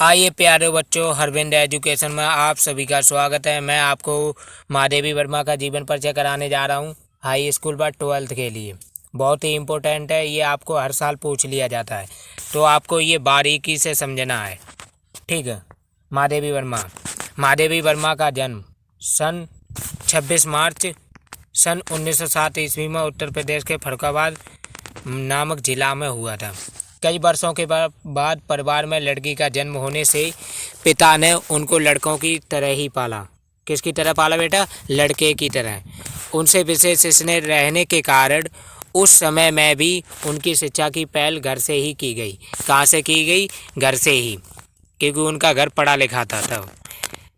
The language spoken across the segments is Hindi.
आइए प्यारे बच्चों, हरविंद एजुकेशन में आप सभी का स्वागत है। मैं आपको महादेवी वर्मा का जीवन परिचय कराने जा रहा हूँ हाई स्कूल पर 12th के लिए। बहुत ही इम्पोर्टेंट है, ये आपको हर साल पूछ लिया जाता है, तो आपको ये बारीकी से समझना है। ठीक है। महादेवी वर्मा का जन्म सन 26 मार्च सन 1907 ईस्वी में उत्तर प्रदेश के फर्रुखाबाद नामक जिला में हुआ था। कई वर्षों के बाद परिवार में लड़की का जन्म होने से पिता ने उनको लड़कों की तरह ही पाला। किसकी तरह पाला बेटा? लड़के की तरह। उनसे विशेष स्नेह रहने के कारण उस समय में भी उनकी शिक्षा की पहल घर से ही की गई। कहाँ से की गई? घर से ही, क्योंकि उनका घर पढ़ा लिखा था।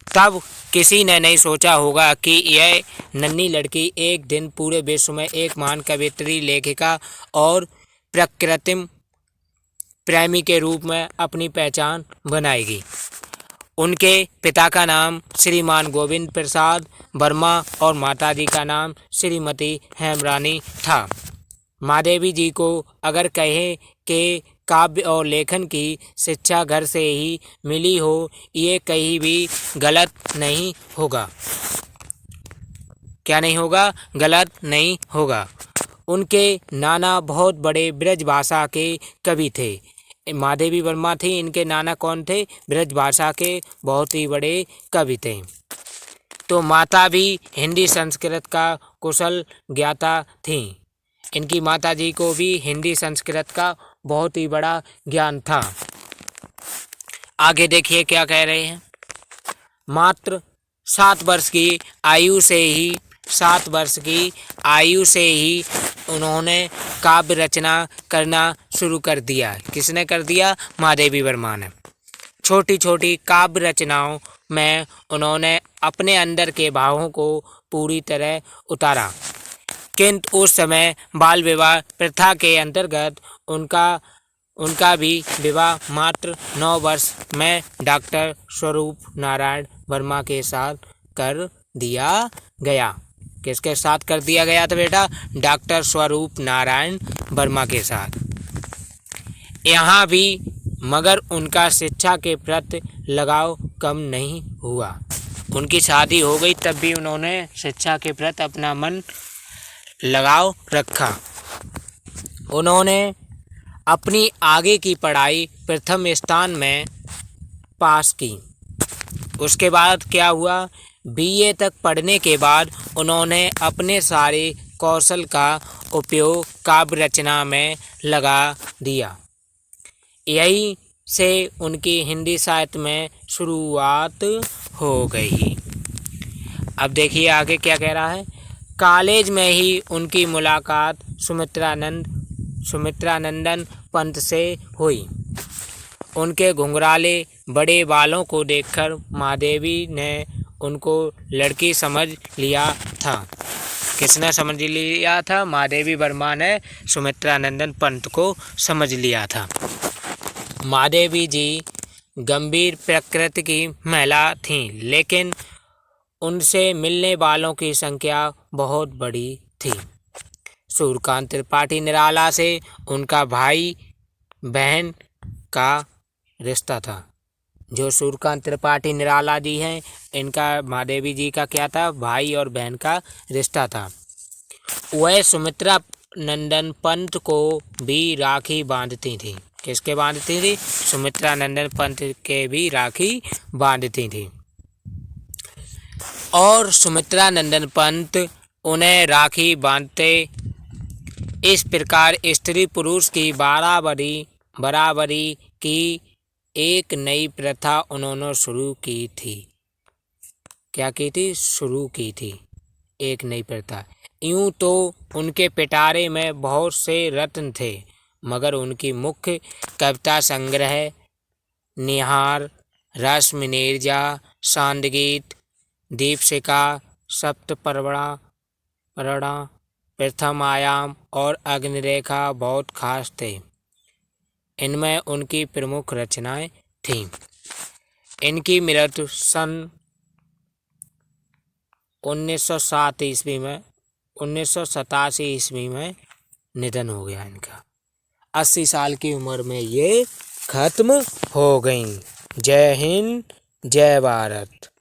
तब किसी ने नहीं सोचा होगा कि यह नन्ही लड़की एक दिन पूरे विश्व में एक महान कवयित्री, लेखिका और प्रकृति प्रेमी के रूप में अपनी पहचान बनाएगी। उनके पिता का नाम श्रीमान गोविंद प्रसाद वर्मा और माताजी का नाम श्रीमती हेमरानी था। महादेवी जी को अगर कहें कि काव्य और लेखन की शिक्षा घर से ही मिली हो, ये कहीं भी गलत नहीं होगा। क्या नहीं होगा? गलत नहीं होगा। उनके नाना बहुत बड़े ब्रज भाषा के कवि थे। महादेवी वर्मा थी, इनके नाना कौन थे? ब्रज भाषा के बहुत ही बड़े कवि थे। तो माता भी हिंदी संस्कृत का कुशल ज्ञाता थी। इनकी माता जी को भी हिंदी संस्कृत का बहुत ही बड़ा ज्ञान था। आगे देखिए क्या कह रहे हैं। मात्र 7 वर्ष की आयु से ही उन्होंने काव्य रचना करना शुरू कर दिया। किसने कर दिया? महादेवी वर्मा ने। छोटी छोटी काव्य रचनाओं में उन्होंने अपने अंदर के भावों को पूरी तरह उतारा। किंतु उस समय बाल विवाह प्रथा के अंतर्गत उनका भी विवाह मात्र 9 वर्ष में डॉक्टर स्वरूप नारायण वर्मा के साथ कर दिया गया। किसके साथ कर दिया गया था बेटा? डॉक्टर स्वरूप नारायण वर्मा के साथ। यहाँ भी मगर उनका शिक्षा के प्रति लगाव कम नहीं हुआ। उनकी शादी हो गई तब भी उन्होंने शिक्षा के प्रति अपना मन लगाव रखा। उन्होंने अपनी आगे की पढ़ाई प्रथम स्थान में पास की। उसके बाद क्या हुआ? बीए तक पढ़ने के बाद उन्होंने अपने सारे कौशल का उपयोग काव्य रचना में लगा दिया। यही से उनकी हिंदी साहित्य में शुरुआत हो गई। अब देखिए आगे क्या कह रहा है। कॉलेज में ही उनकी मुलाकात सुमित्रानंदन पंत से हुई। उनके घुंघराले बड़े बालों को देखकर महादेवी ने उनको लड़की समझ लिया था। किसने समझ लिया था? महादेवी वर्मा ने सुमित्रानंदन पंत को समझ लिया था। महादेवी जी गंभीर प्रकृति की महिला थीं, लेकिन उनसे मिलने वालों की संख्या बहुत बड़ी थी। सूर्यकांत त्रिपाठी निराला से उनका भाई बहन का रिश्ता था। जो सूर्यकांत त्रिपाठी निराला जी हैं, इनका महादेवी जी का क्या था? भाई और बहन का रिश्ता था। वह सुमित्रा नंदन पंत को भी राखी बांधती थी। किसके बांधती थी? सुमित्रा नंदन पंत के भी राखी बांधती थी। और सुमित्रा नंदन पंत उन्हें राखी बांधते इस प्रकार स्त्री पुरुष की बराबरी की एक नई प्रथा उन्होंने शुरू की थी। क्या की थी? शुरू की थी एक नई प्रथा। यूं तो उनके पिटारे में बहुत से रत्न थे, मगर उनकी मुख्य कविता संग्रह निहार, रश्मिनीरजा, सांदगीत, दीपशिखा, सप्तपर्णा, प्रथम आयाम और अग्निरेखा बहुत खास थे। इनमें उनकी प्रमुख रचनाएं थीं। इनकी मृत्यु सन 1987 ईस्वी में निधन हो गया इनका। 80 साल की उम्र में ये खत्म हो गई। जय हिंद, जय भारत।